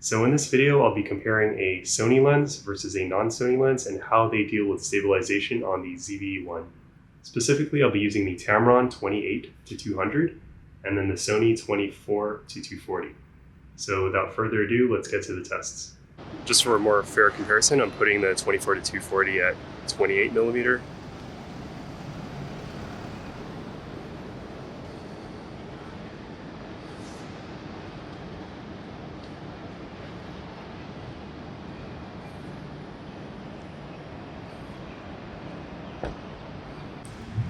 So in this video, I'll be comparing a Sony lens versus a non-Sony lens and how they deal with stabilization on the ZV-E1. Specifically, I'll be using the Tamron 28-200 and then the Sony 24-240. So without further ado, let's get to the tests. Just for a more fair comparison, I'm putting the 24-240 at 28mm.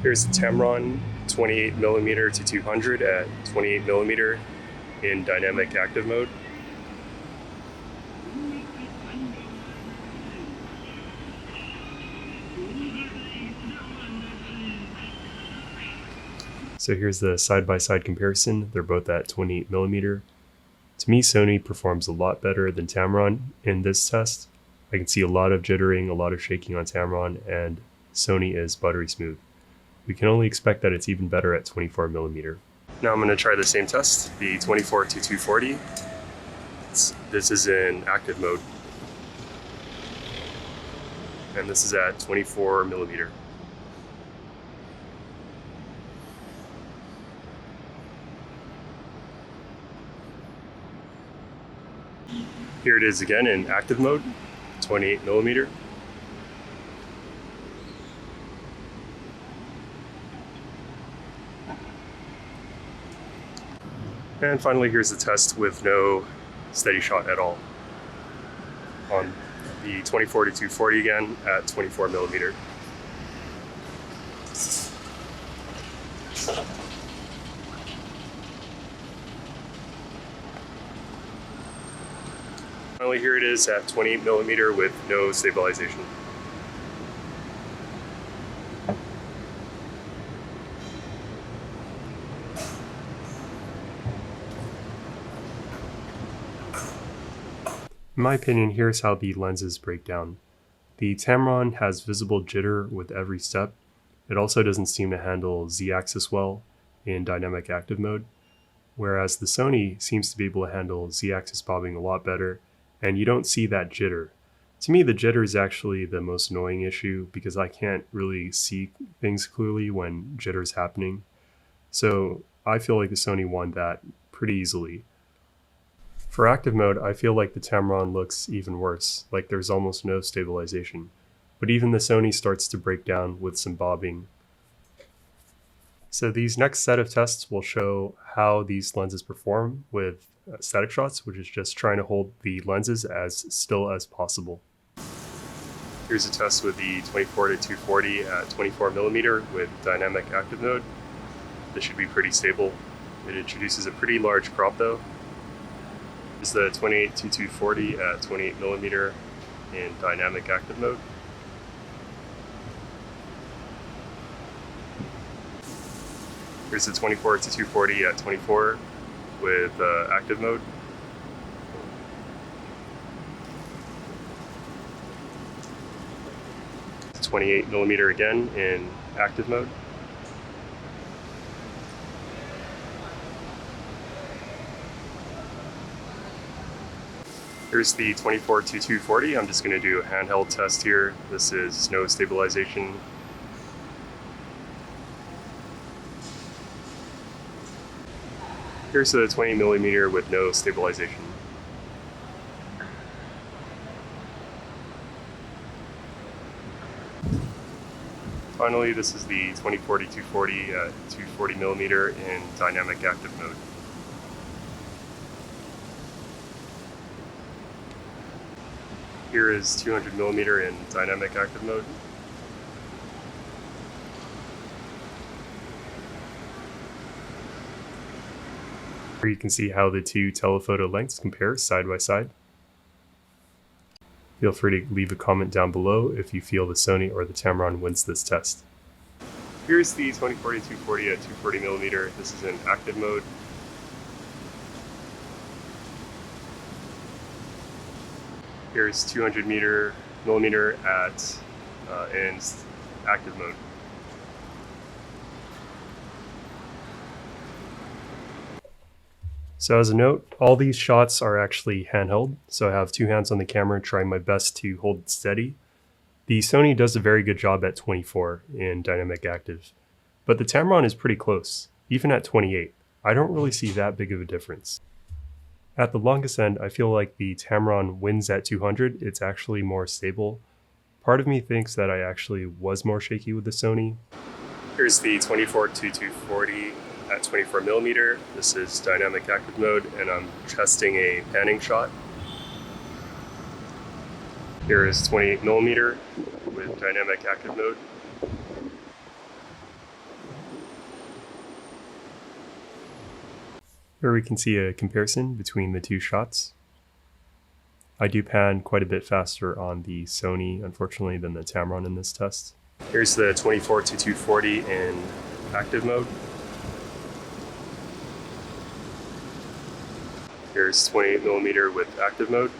Here's the Tamron 28mm-200 at 28mm in dynamic active mode. So here's the side-by-side comparison. They're both at 28mm. To me, Sony performs a lot better than Tamron in this test. I can see a lot of jittering, a lot of shaking on Tamron, and Sony is buttery smooth. We can only expect that it's even better at 24mm. Now I'm going to try the same test, the 24-240. This is in active mode. And this is at 24mm. Here it is again in active mode, 28mm. And finally, here's the test with no steady shot at all on the 24-240 again at 24mm. Finally, here it is at 28mm with no stabilization. In my opinion, here's how the lenses break down. The Tamron has visible jitter with every step. It also doesn't seem to handle Z-axis well in dynamic active mode, whereas the Sony seems to be able to handle Z-axis bobbing a lot better, and you don't see that jitter. To me, the jitter is actually the most annoying issue because I can't really see things clearly when jitter's happening. So I feel like the Sony won that pretty easily. For active mode, I feel like the Tamron looks even worse, like there's almost no stabilization. But even the Sony starts to break down with some bobbing. So these next set of tests will show how these lenses perform with static shots, which is just trying to hold the lenses as still as possible. Here's a test with the 24-240 at 24mm with dynamic active mode. This should be pretty stable. It introduces a pretty large crop though. Is the 28-240 at 28mm in dynamic active mode. Here's the 24-240 at 24 with active mode. It's 28mm again in active mode. Here's the 24-240. I'm just going to do a handheld test here. This is no stabilization. Here's the 20mm with no stabilization. Finally, this is the 24-240 at 240mm in dynamic active mode. Here is 200mm in dynamic active mode. Here you can see how the two telephoto lengths compare side by side. Feel free to leave a comment down below if you feel the Sony or the Tamron wins this test. Here's the 24-240 at 240mm. This is in active mode. Here's 200mm at in active mode. So as a note, all these shots are actually handheld, so I have two hands on the camera trying my best to hold it steady. The Sony does a very good job at 24 in dynamic active, but the Tamron is pretty close, even at 28. I don't really see that big of a difference. At the longest end, I feel like the Tamron wins at 200. It's actually more stable. Part of me thinks that I actually was more shaky with the Sony. Here's the 24-240 at 24mm. This is dynamic active mode, and I'm testing a panning shot. Here is 28mm with dynamic active mode. Here we can see a comparison between the two shots. I do pan quite a bit faster on the Sony, unfortunately, than the Tamron in this test. Here's the 24-240 in active mode. Here's 28mm with active mode.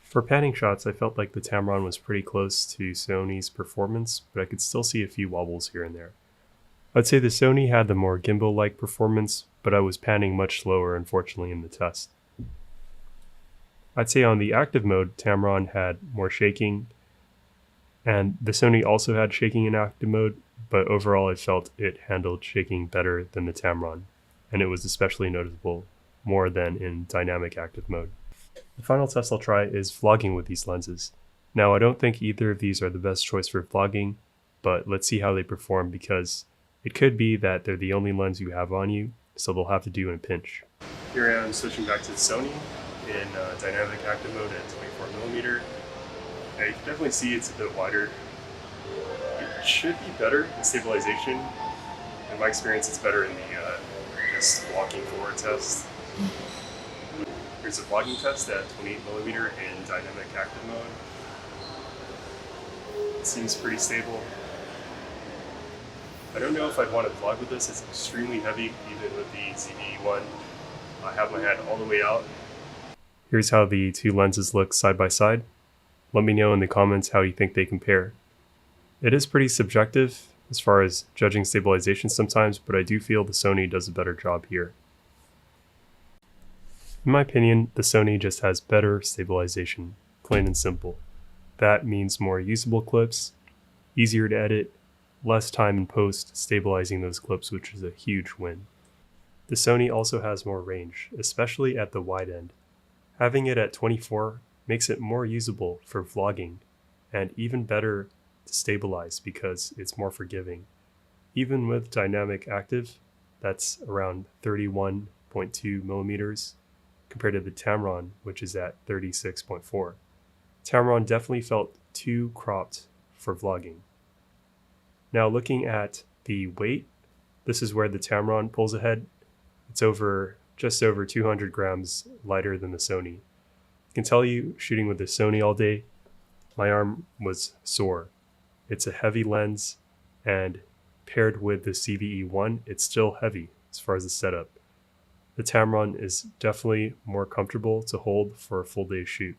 For panning shots, I felt like the Tamron was pretty close to Sony's performance, but I could still see a few wobbles here and there. I'd say the Sony had the more gimbal-like performance, but I was panning much slower, unfortunately, in the test. I'd say on the active mode, Tamron had more shaking, and the Sony also had shaking in active mode, but overall I felt it handled shaking better than the Tamron, and it was especially noticeable more than in dynamic active mode. The final test I'll try is vlogging with these lenses. Now, I don't think either of these are the best choice for vlogging, but let's see how they perform, because it could be that they're the only lens you have on you, so they'll have to do in a pinch. Here I am switching back to the Sony in dynamic active mode at 24mm. Now you can definitely see it's a bit wider. It should be better in stabilization. In my experience, it's better in the just walking forward test. Here's a vlogging test at 28mm in dynamic active mode. It seems pretty stable. I don't know if I'd want to vlog with this. It's extremely heavy, even with the ZV-E1. I have my hand all the way out. Here's how the two lenses look side by side. Let me know in the comments how you think they compare. It is pretty subjective as far as judging stabilization sometimes, but I do feel the Sony does a better job here. In my opinion, the Sony just has better stabilization, plain and simple. That means more usable clips, easier to edit, less time in post stabilizing those clips, which is a huge win. The Sony also has more range, especially at the wide end. Having it at 24 makes it more usable for vlogging, and even better to stabilize because it's more forgiving. Even with dynamic active, that's around 31.2 millimeters, compared to the Tamron, which is at 36.4. Tamron definitely felt too cropped for vlogging. Now looking at the weight, this is where the Tamron pulls ahead. It's just over 200 grams lighter than the Sony. I can tell you, shooting with the Sony all day, my arm was sore. It's a heavy lens, and paired with the ZV-E1, it's still heavy as far as the setup. The Tamron is definitely more comfortable to hold for a full day shoot.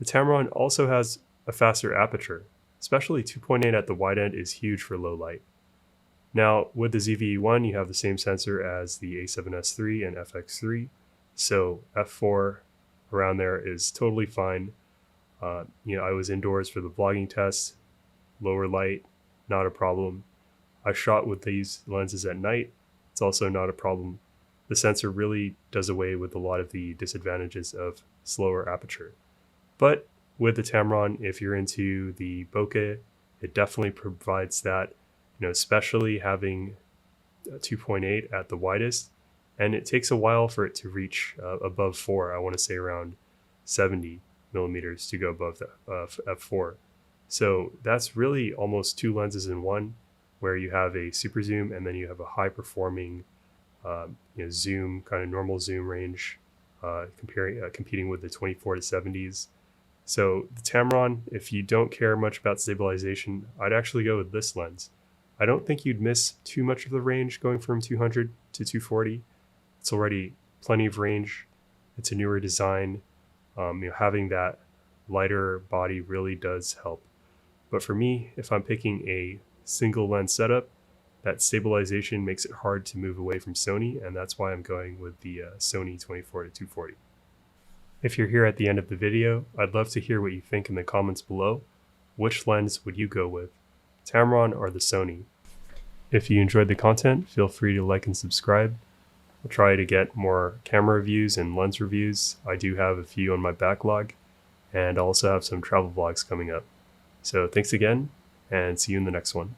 The Tamron also has a faster aperture, especially 2.8 at the wide end is huge for low light. Now with the ZV-E1, you have the same sensor as the A7S III and FX3, so f4 around there is totally fine. I was indoors for the vlogging test, lower light, not a problem. I shot with these lenses at night, it's also not a problem. The sensor really does away with a lot of the disadvantages of slower aperture. But with the Tamron, if you're into the bokeh, it definitely provides that, especially having 2.8 at the widest, and it takes a while for it to reach above 4. I want to say around 70 millimeters to go above the f4. So that's really almost two lenses in one, where you have a super zoom and then you have a high performing zoom, kind of normal zoom range, competing with the 24 to 70s. So the Tamron, if you don't care much about stabilization, I'd actually go with this lens. I don't think you'd miss too much of the range going from 200 to 240. It's already plenty of range. It's a newer design. Having that lighter body really does help. But for me, if I'm picking a single lens setup. That stabilization makes it hard to move away from Sony, and that's why I'm going with the Sony 24-240. If you're here at the end of the video, I'd love to hear what you think in the comments below. Which lens would you go with, Tamron or the Sony? If you enjoyed the content, feel free to like and subscribe. I'll try to get more camera reviews and lens reviews. I do have a few on my backlog, and I also have some travel vlogs coming up. So thanks again, and see you in the next one.